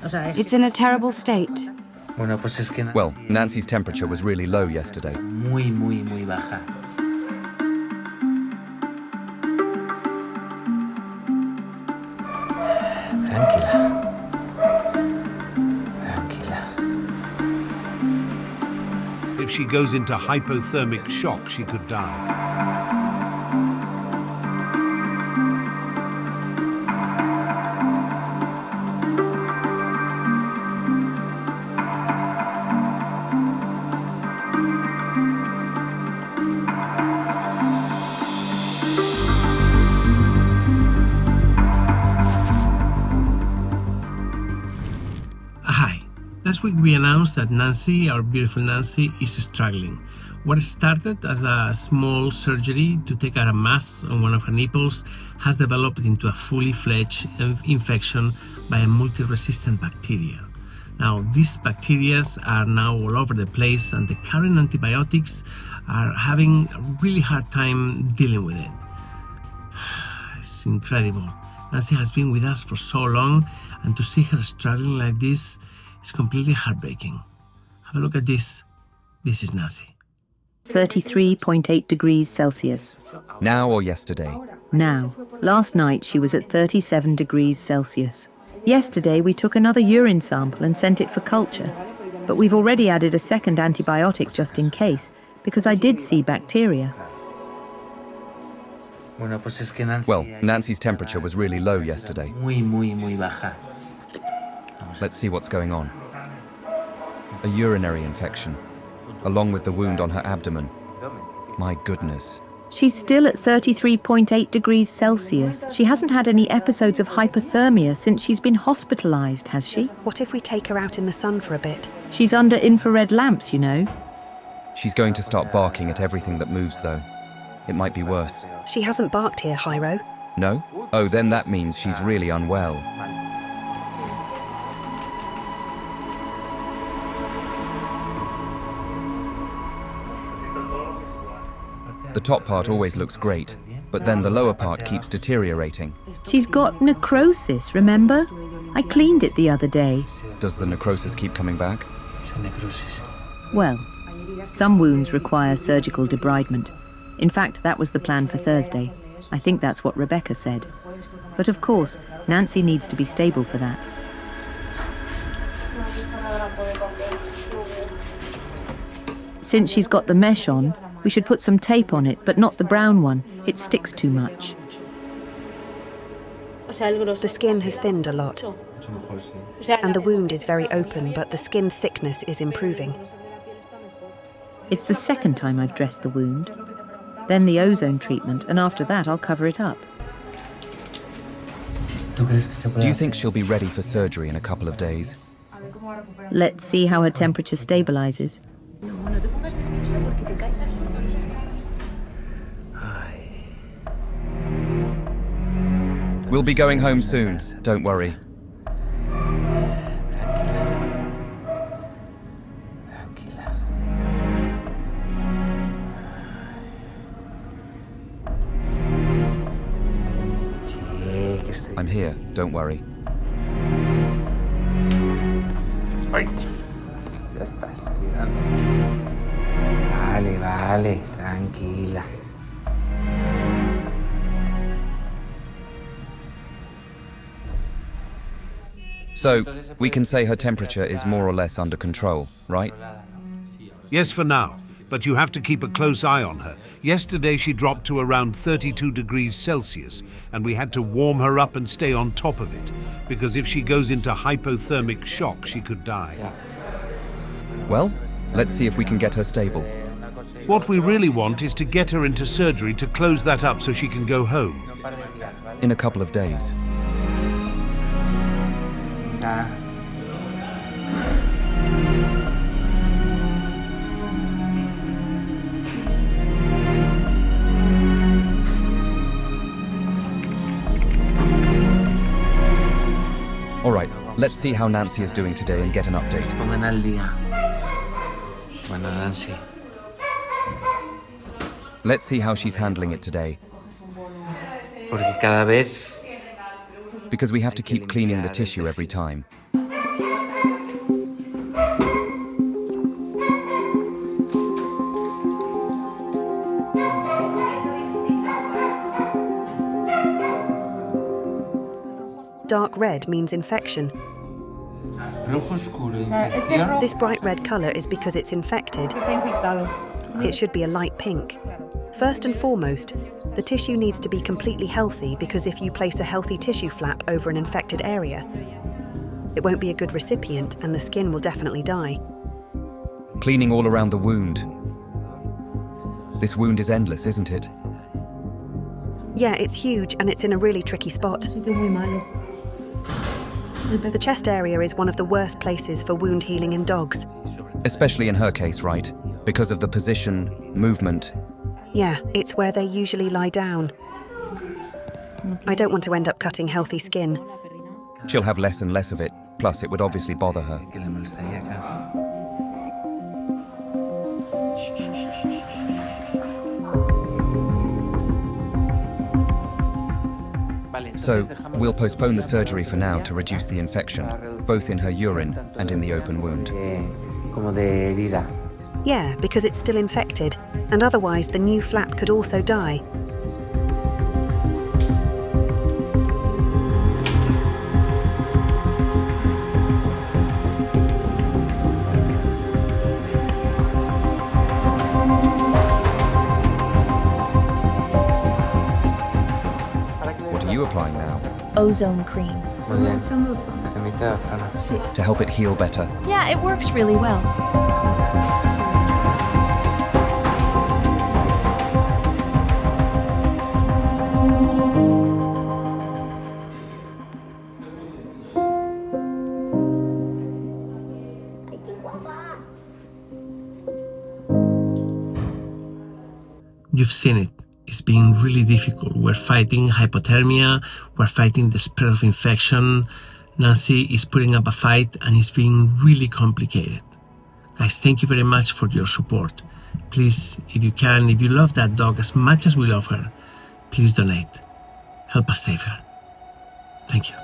It's in a terrible state. Well, Nancy's temperature was really low yesterday. Muy baja. Tranquila. If she goes into hypothermic shock, she could die. Hi. Last week we announced that Nancy, our beautiful Nancy, is struggling. What started as a small surgery to take out a mass on one of her nipples has developed into a fully fledged infection by a multi-resistant bacteria. Now, these bacteria are now all over the place, and the current antibiotics are having a really hard time dealing with it. It's incredible. Nancy has been with us for so long, and to see her struggling like this is completely heartbreaking. Have a look at this. This is Nancy. 33.8 degrees Celsius. Now or yesterday? Now. Last night she was at 37 degrees Celsius. Yesterday we took another urine sample and sent it for culture. But we've already added a second antibiotic just in case, because I did see bacteria. Well, Nancy's temperature was really low yesterday. Muy baja. Let's see what's going on. A urinary infection, along with the wound on her abdomen. My goodness. She's still at 33.8 degrees Celsius. She hasn't had any episodes of hypothermia since she's been hospitalized, has she? What if we take her out in the sun for a bit? She's under infrared lamps, you know. She's going to start barking at everything that moves, though. It might be worse. She hasn't barked here, Hyro. No? Oh, then that means she's really unwell. The top part always looks great, but then the lower part keeps deteriorating. She's got necrosis, remember? I cleaned it the other day. Does the necrosis keep coming back? Well, some wounds require surgical debridement. In fact, that was the plan for Thursday. I think that's what Rebecca said. But of course, Nancy needs to be stable for that. Since she's got the mesh on, we should put some tape on it, but not the brown one. It sticks too much. The skin has thinned a lot. And the wound is very open, but the skin thickness is improving. It's the second time I've dressed the wound. Then the ozone treatment, and after that I'll cover it up. Do you think she'll be ready for surgery in a couple of days? Let's see how her temperature stabilizes. We'll be going home soon, don't worry. I'm here, don't worry. Ay, ya estás ayudando. Vale, tranquila. So, we can say her temperature is more or less under control, right? Yes, for now. But you have to keep a close eye on her. Yesterday she dropped to around 32 degrees Celsius, and we had to warm her up and stay on top of it, because if she goes into hypothermic shock, she could die. Well, let's see if we can get her stable. What we really want is to get her into surgery to close that up so she can go home. In a couple of days. All right, let's see how Nancy is doing today and get an update. Pongan al día. Bueno, Nancy. Let's see how she's handling it today. Porque cada vez Because we have to keep cleaning the tissue every time. Dark red means infection. Rojo oscuro, infección. This bright red colour is because it's infected. It should be a light pink. First and foremost, the tissue needs to be completely healthy because if you place a healthy tissue flap over an infected area, it won't be a good recipient and the skin will definitely die. Cleaning all around the wound. This wound is endless, isn't it? Yeah, it's huge and it's in a really tricky spot. The chest area is one of the worst places for wound healing in dogs. Especially in her case, right? Because of the position, movement. Yeah, it's where they usually lie down. I don't want to end up cutting healthy skin. She'll have less and less of it, plus it would obviously bother her. Que le molestaría acá. So, we'll postpone the surgery for now to reduce the infection, both in her urine and in the open wound. Como de herida. Yeah, because it's still infected, and otherwise the new flap could also die. What are you applying now? Ozone cream. Muy bien. Cremita de ozono. To help it heal better. Yeah, it works really well. You've seen it. It's been really difficult. We're fighting hypothermia, we're fighting the spread of infection. Nancy is putting up a fight and it's being really complicated. Guys, thank you very much for your support. Please, if you can, if you love that dog as much as we love her, please donate. Help us save her. Thank you.